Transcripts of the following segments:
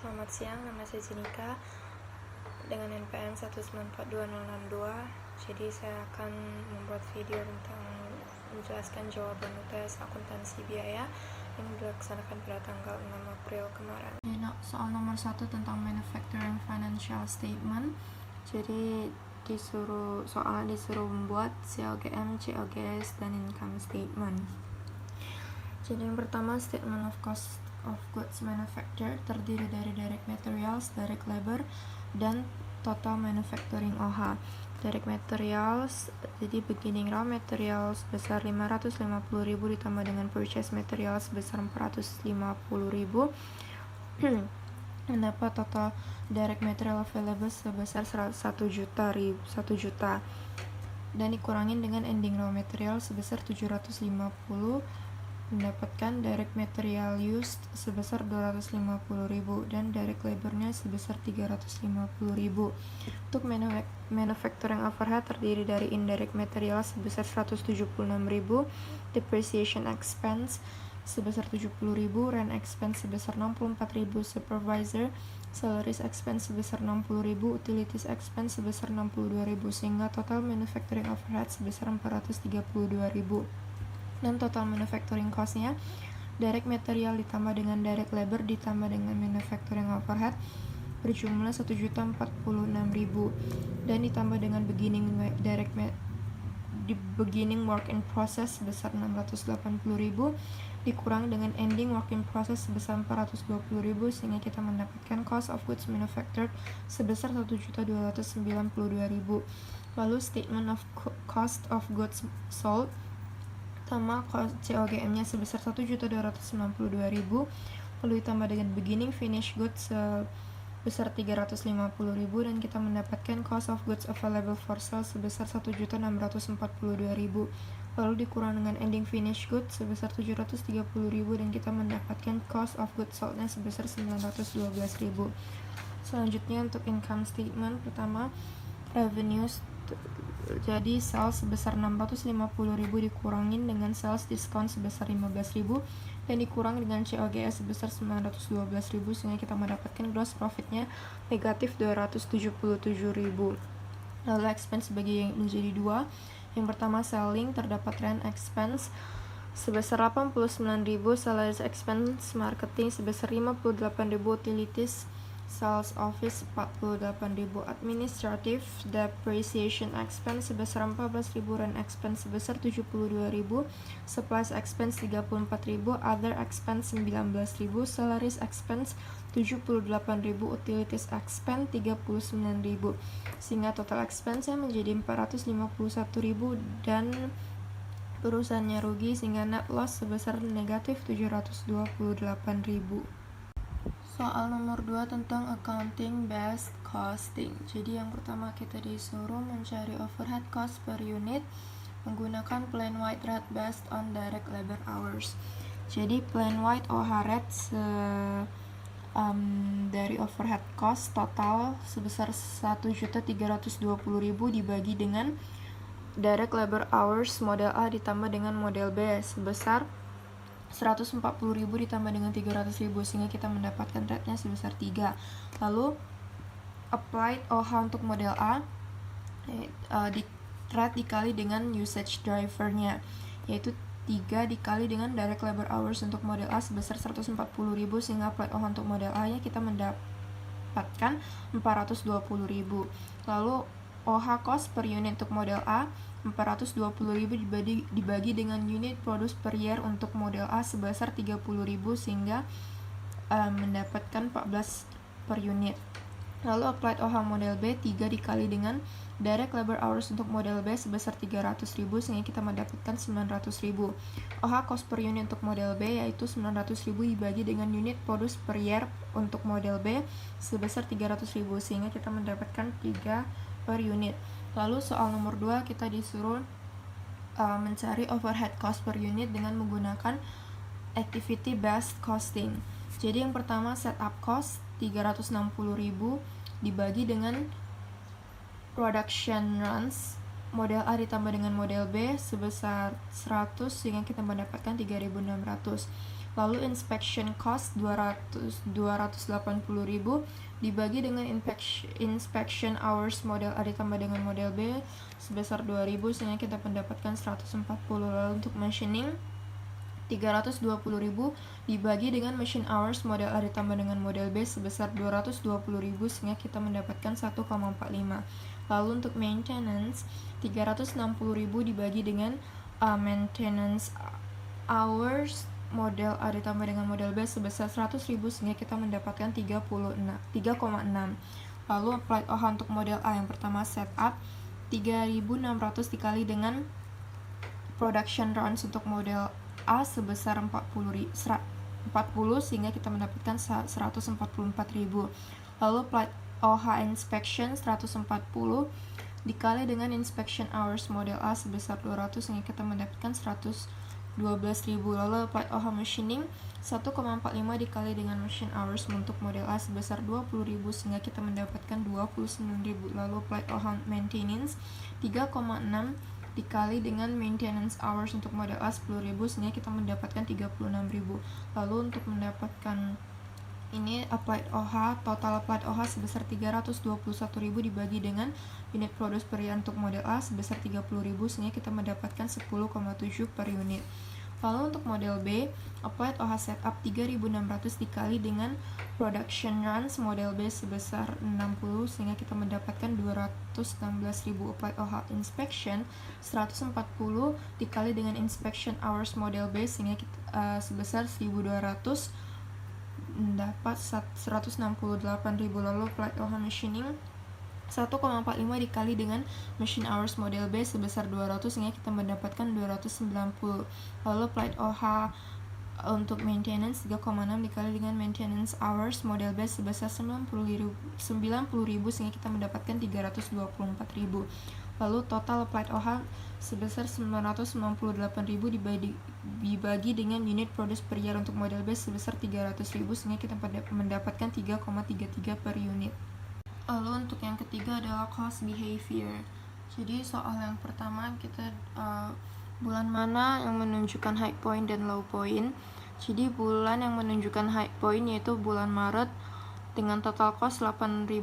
Selamat siang, nama saya Jenika dengan NPM 1942062. Jadi saya akan membuat video tentang menjelaskan jawaban UTS akuntansi biaya yang dilaksanakan pada tanggal 6 April kemarin. Soal nomor 1 tentang manufacturing financial statement. Jadi soalnya disuruh membuat COGM, COGS, dan income statement. Jadi yang pertama, statement of cost of goods manufactured terdiri dari direct materials, direct labor, dan total manufacturing OH. Direct materials, jadi beginning raw materials sebesar 550.000 ditambah dengan purchase materials sebesar 450.000 mendapat total direct material available sebesar 1 juta dan dikurangin dengan ending raw material sebesar 750, mendapatkan direct material used sebesar 250.000 dan direct labornya sebesar 350.000. Untuk manufacturing overhead terdiri dari indirect material sebesar 176.000, depreciation expense sebesar 70.000, rent expense sebesar 64.000, supervisor salaries expense sebesar 60.000, utilities expense sebesar 62.000, sehingga total manufacturing overhead sebesar 432.000. Dan total manufacturing cost-nya, direct material ditambah dengan direct labor ditambah dengan manufacturing overhead berjumlah 1.046.000 dan ditambah dengan beginning work in process sebesar 680.000 dikurang dengan ending work in process sebesar 420.000, sehingga kita mendapatkan cost of goods manufactured sebesar 1.292.000. Lalu statement of cost of goods sold, pertama COGM-nya sebesar 1.292.000, lalu ditambah dengan beginning finish goods sebesar 350.000 dan kita mendapatkan cost of goods available for sale sebesar 1.642.000, lalu dikurang dengan ending finish goods sebesar 730.000 dan kita mendapatkan cost of goods sold-nya sebesar 912.000. Selanjutnya untuk income statement, pertama revenues, jadi sales sebesar 650.000 dikurangin dengan sales discount sebesar 15.000 dan dikurang dengan COGS sebesar 912.000, sehingga kita mendapatkan gross profitnya negatif 277.000. Lalu expense bagi menjadi dua. Yang pertama selling, terdapat rent expense sebesar 89.000, salaries expense, marketing sebesar 58.000, utilities sales office 48.000, administrative depreciation expense sebesar 14.000, rent expense sebesar 72.000, supplies expense 34.000, other expense 19.000, salaries expense 78.000, utilities expense 39.000, sehingga total expense-nya menjadi 451.000 dan perusahaannya rugi, sehingga net loss sebesar negatif 728.000. Soal nomor 2 tentang accounting based costing. Jadi yang pertama kita disuruh mencari overhead cost per unit menggunakan plain white rate based on direct labor hours. Jadi plain white OH rate dari overhead cost total sebesar 1.320.000 dibagi dengan direct labor hours model A ditambah dengan model B sebesar 140.000 ditambah dengan 300.000, sehingga kita mendapatkan rate-nya sebesar 3. Lalu applied OH untuk model A rate dikali dengan usage driver-nya, yaitu 3 dikali dengan direct labor hours untuk model A sebesar 140.000, sehingga applied OH untuk model A nya kita mendapatkan 420.000. Lalu OH cost per unit untuk model A 420.000 dibagi dengan unit produce per year untuk model A sebesar 30.000, sehingga mendapatkan 14 per unit. Lalu applied OH model B 3 dikali dengan direct labor hours untuk model B sebesar 300.000, sehingga kita mendapatkan 900.000. OH cost per unit untuk model B yaitu 900.000 dibagi dengan unit produce per year untuk model B sebesar 300.000, sehingga kita mendapatkan 3 per unit. Lalu soal nomor 2 kita disuruh mencari overhead cost per unit dengan menggunakan activity based costing. Jadi yang pertama setup cost 360.000 dibagi dengan production runs model A ditambah dengan model B sebesar 100, sehingga kita mendapatkan 3.600. Lalu inspection cost 280.000 dibagi dengan inspection hours model A ditambah dengan model B sebesar 2.000 sehingga kita mendapatkan 140. Lalu untuk machining 320.000 dibagi dengan machine hours model A ditambah dengan model B sebesar 220.000 sehingga kita mendapatkan 1,45. Lalu untuk maintenance 360.000 dibagi dengan maintenance hours model A ditambah dengan model B sebesar 100.000 sehingga kita mendapatkan 3,6. Lalu applied OH untuk model A yang pertama setup 3.600 dikali dengan production runs untuk model A sebesar 40 sehingga kita mendapatkan 144.000. Lalu applied OH inspection 140 dikali dengan inspection hours model A sebesar 200 sehingga kita mendapatkan 112.000. Lalu applied OH machining 1,45 dikali dengan machine hours untuk model A sebesar 20.000 sehingga kita mendapatkan 29.000. Lalu applied OH maintenance 3,6 dikali dengan maintenance hours untuk model A 10.000 sehingga kita mendapatkan 36.000. Lalu untuk mendapatkan ini applied OH, total applied OH sebesar 321.000 dibagi dengan unit produce per year untuk model A sebesar 30.000 sehingga kita mendapatkan 10,7 per unit. Lalu untuk model B, applied OH setup 3.600 dikali dengan production runs model B sebesar 60 sehingga kita mendapatkan 216.000. Applied OH inspection 140 dikali dengan inspection hours model B sehingga kita, sebesar 1.200 dapat 168.000. Lalu applied OH machining 1,45 dikali dengan machine hours model B sebesar 200 sehingga kita mendapatkan 290. Lalu applied OH untuk maintenance 3,6 dikali dengan maintenance hours model B sebesar 90.000 sehingga kita mendapatkan 324.000. Lalu total applied OH sebesar 998.000 dibagi dengan unit produce per year untuk model B sebesar 300.000 sehingga kita mendapatkan 3,33 per unit. Lalu untuk yang ketiga adalah cost behavior. Jadi soal yang pertama kita bulan mana yang menunjukkan high point dan low point. Jadi bulan yang menunjukkan high point yaitu bulan Maret dengan total cost 8.640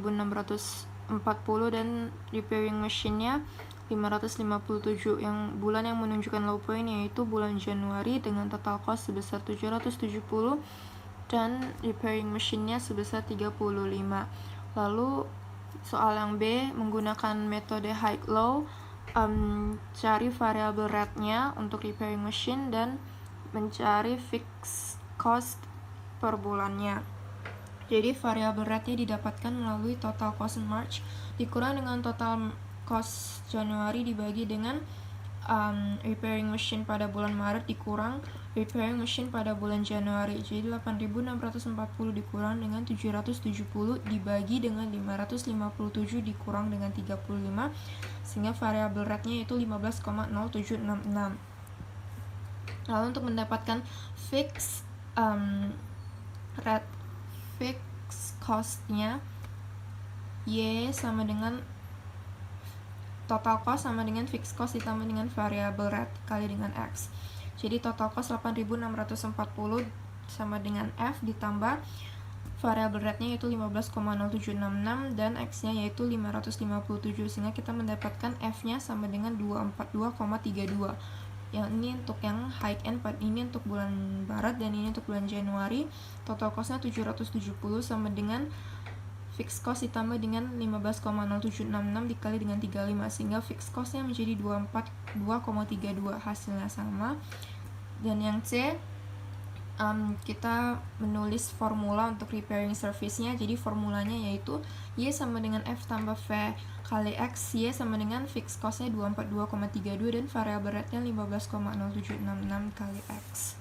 dan repairing machine-nya 557. Yang bulan yang menunjukkan low point yaitu bulan Januari dengan total cost sebesar 770 dan repairing machine-nya sebesar 35. Lalu soal yang B menggunakan metode high low, cari variable rate-nya untuk repairing machine dan mencari fixed cost per bulannya. Jadi variable rate-nya didapatkan melalui total cost March dikurang dengan total cost Januari dibagi dengan repairing machine pada bulan Maret dikurang repairing machine pada bulan Januari. Jadi 8.640 dikurang dengan 770 dibagi dengan 557 dikurang dengan 35 sehingga variable rate-nya itu 15,0766. Lalu untuk mendapatkan fixed rate fixed cost-nya Y sama dengan total cost sama dengan fixed cost ditambah dengan variable rate kali dengan X. Jadi total cost 8.640 sama dengan F ditambah variable rate-nya yaitu 15,0766 dan X-nya yaitu 557 sehingga kita mendapatkan F-nya sama dengan 242,32. Yang ini untuk yang high end, ini untuk bulan Maret dan ini untuk bulan Januari. Total cost-nya 770 sama dengan fixed cost ditambah dengan 15,0766 dikali dengan 35 sehingga fixed cost-nya menjadi 242,32, hasilnya sama. Dan yang C, kita menulis formula untuk repairing service-nya. Jadi formulanya yaitu Y sama dengan F tambah V kali X, Y sama dengan fixed cost-nya 242,32 dan variable rate-nya 15,0766 kali X.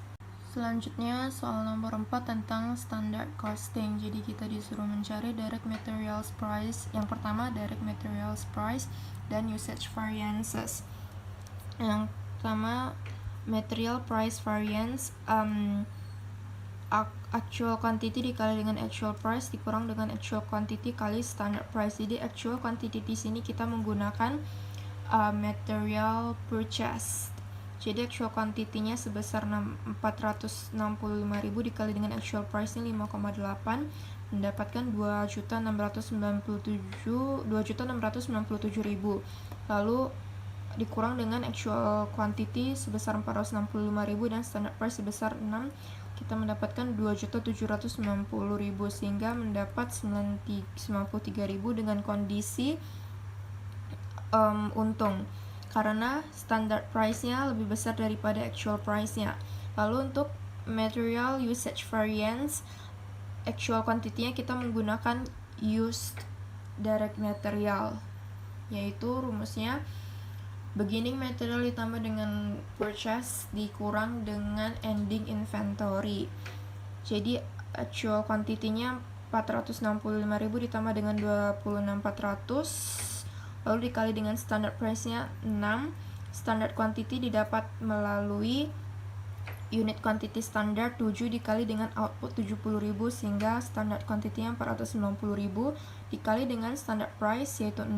Selanjutnya soal nomor 4 tentang standard costing. Jadi kita disuruh mencari direct materials price. Yang pertama direct materials price dan usage variances. Yang pertama material price variance, actual quantity dikali dengan actual price dikurang dengan actual quantity kali standard price. Jadi actual quantity di sini kita menggunakan material purchase. Jadi actual quantity-nya sebesar 465.000 dikali dengan actual price-nya 5,8 mendapatkan 2.697.000. Lalu dikurang dengan actual quantity sebesar 465.000 dan standard price sebesar 6, kita mendapatkan 2.790.000 sehingga mendapat 93.000 dengan kondisi untung karena standard price-nya lebih besar daripada actual price-nya. Lalu untuk material usage variance, actual quantity-nya kita menggunakan used direct material, yaitu rumusnya beginning material ditambah dengan purchase dikurang dengan ending inventory. Jadi actual quantity-nya 465.000 ditambah dengan 26.400 lalu dikali dengan standard price-nya 6. Standard quantity didapat melalui unit quantity standard 7 dikali dengan output 70.000 sehingga standard quantity-nya 490.000 dikali dengan standard price yaitu 6.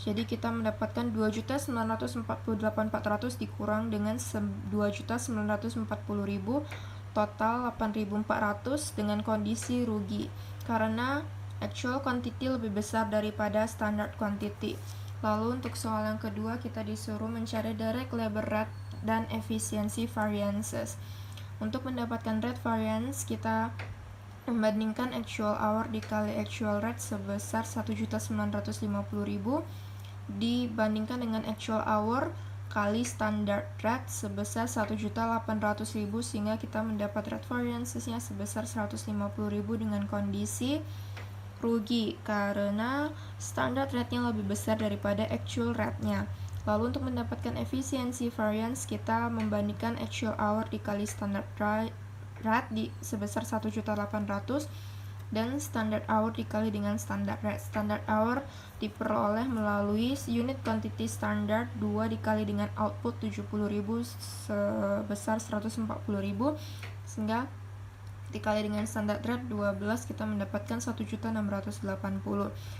Jadi kita mendapatkan 2.948.400 dikurang dengan 2.940.000 total 8.400 dengan kondisi rugi karena actual quantity lebih besar daripada standard quantity. Lalu untuk soal yang kedua kita disuruh mencari direct labor rate dan efficiency variances. Untuk mendapatkan rate variance kita membandingkan actual hour dikali actual rate sebesar 1.950.000 dibandingkan dengan actual hour kali standard rate sebesar 1.800.000 sehingga kita mendapat rate variancesnya sebesar 150.000 dengan kondisi rugi karena standard rate-nya lebih besar daripada actual rate-nya. Lalu untuk mendapatkan efficiency variance kita membandingkan actual hour dikali standard rate sebesar 1.800.000 dan standard hour dikali dengan standard rate. Standard hour diperoleh melalui unit quantity standard 2 dikali dengan output 70.000 sebesar 140.000 sehingga dikali dengan standard rate 12 kita mendapatkan 1.680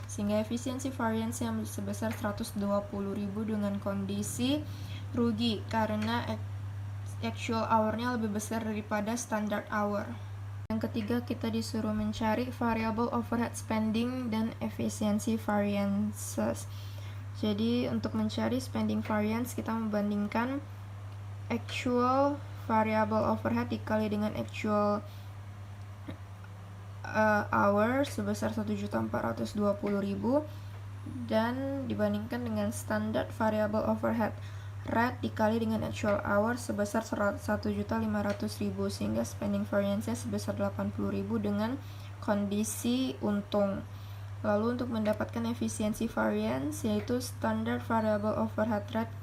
sehingga efisiensi variance yang sebesar 120.000 dengan kondisi rugi karena actual hour-nya lebih besar daripada standard hour. Yang ketiga kita disuruh mencari variable overhead spending dan efisiensi variances. Jadi untuk mencari spending variance kita membandingkan actual variable overhead dikali dengan actual hour sebesar 1.420.000 dan dibandingkan dengan standard variable overhead rate dikali dengan actual hour sebesar 1.500.000 sehingga spending variance-nya sebesar 80.000 dengan kondisi untung. Lalu untuk mendapatkan efisiensi variance yaitu standard variable overhead rate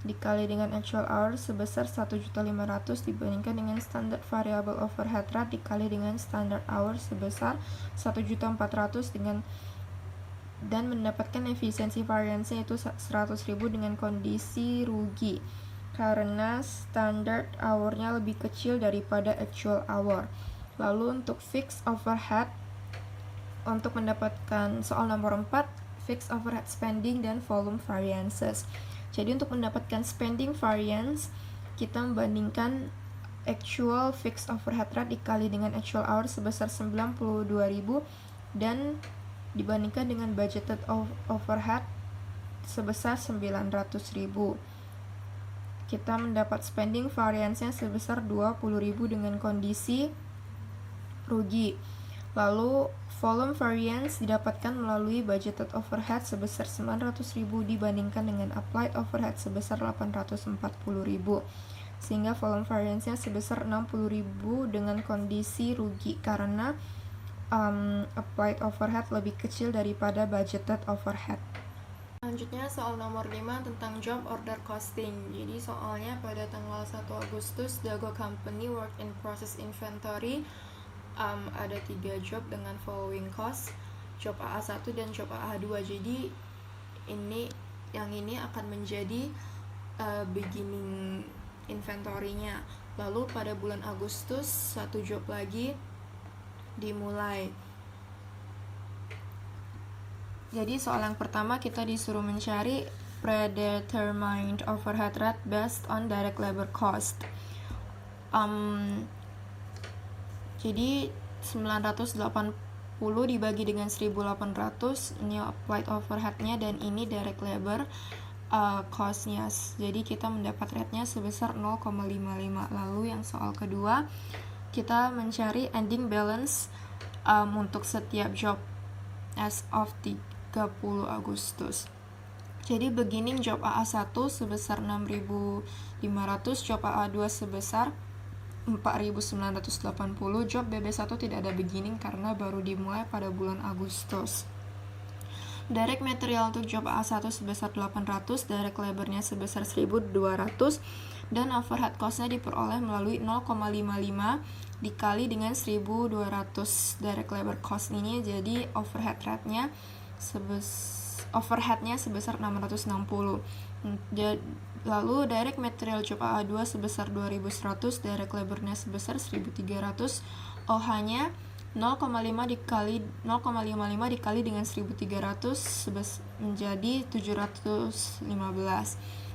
dikali dengan actual hour sebesar 1.500.000 dibandingkan dengan standard variable overhead rate dikali dengan standard hour sebesar 1.400.000 dan mendapatkan efisiensi variance yaitu 100.000 dengan kondisi rugi karena standard hour-nya lebih kecil daripada actual hour. Lalu untuk fixed overhead, untuk mendapatkan soal nomor 4, fixed overhead spending dan volume variances. Jadi untuk mendapatkan spending variance, kita membandingkan actual fixed overhead rate dikali dengan actual hour sebesar 92.000 dan dibandingkan dengan budgeted overhead sebesar 900.000. Kita mendapat spending variance-nya sebesar 20.000 dengan kondisi rugi. Lalu volume variance didapatkan melalui budgeted overhead sebesar 900.000 dibandingkan dengan applied overhead sebesar 840.000 sehingga volume variance-nya sebesar 60.000 dengan kondisi rugi karena applied overhead lebih kecil daripada budgeted overhead. Selanjutnya soal nomor 5 tentang job order costing. Jadi soalnya pada tanggal 1 Agustus Dago Company work in process inventory ada 3 job dengan following cost, job AA1 dan job AA2. Jadi yang ini akan menjadi beginning inventory-nya. Lalu pada bulan Agustus 1 job lagi dimulai. Jadi soal yang pertama kita disuruh mencari predetermined overhead rate based on direct labor cost. Jadi 980 dibagi dengan 1800, ini applied overhead-nya dan ini direct labor cost-nya. Jadi kita mendapat rate-nya sebesar 0,55. Lalu yang soal kedua, kita mencari ending balance untuk setiap job as of 30 Agustus. Jadi beginning job AA1 sebesar 6.500, job AA2 sebesar 4.980, job BB1 tidak ada beginning karena baru dimulai pada bulan Agustus. Direct material untuk job AA1 sebesar 800, direct labornya sebesar 1.200, dan overhead cost-nya diperoleh melalui 0,55 dikali dengan 1.200 direct labor cost ini, jadi overhead-nya sebesar 660. Lalu direct material job AA2 sebesar 2100, direct labornya sebesar 1300, OH-nya 0,55 dikali dengan 1300 menjadi 715.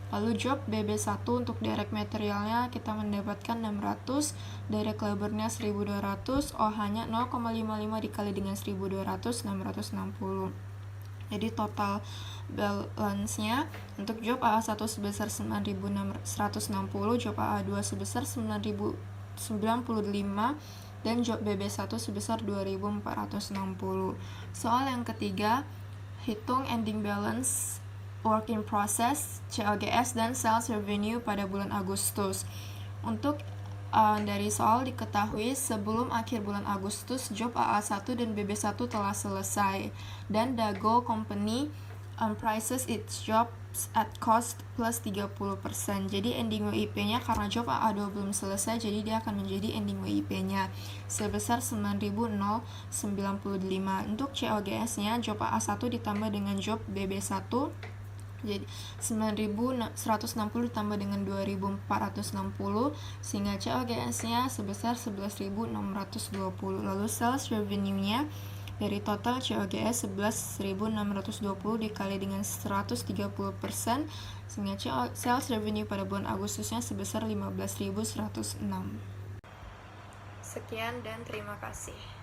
Lalu job BB1 untuk direct materialnya kita mendapatkan 600, direct labornya 1200, OH-nya 0,55 dikali dengan 1200, 660. Jadi total balance-nya untuk job AA1 sebesar 9.160, job AA2 sebesar 9.095, dan job BB1 sebesar 2.460. Soal yang ketiga, hitung ending balance, work in process, COGS, dan sales revenue pada bulan Agustus. Untuk dari soal diketahui sebelum akhir bulan Agustus job AA1 dan BB1 telah selesai dan Dago Company prices its jobs at cost plus 30%. Jadi ending WIP-nya karena job AA2 belum selesai, jadi dia akan menjadi ending WIP-nya sebesar 9.095. Untuk COGS-nya job AA1 ditambah dengan job BB1, jadi 9.160 ditambah dengan 2.460 sehingga COGS-nya sebesar 11.620. Lalu sales revenue-nya dari total COGS 11.620 dikali dengan 130% sehingga sales revenue pada bulan Agustusnya sebesar 15.106. Sekian dan terima kasih.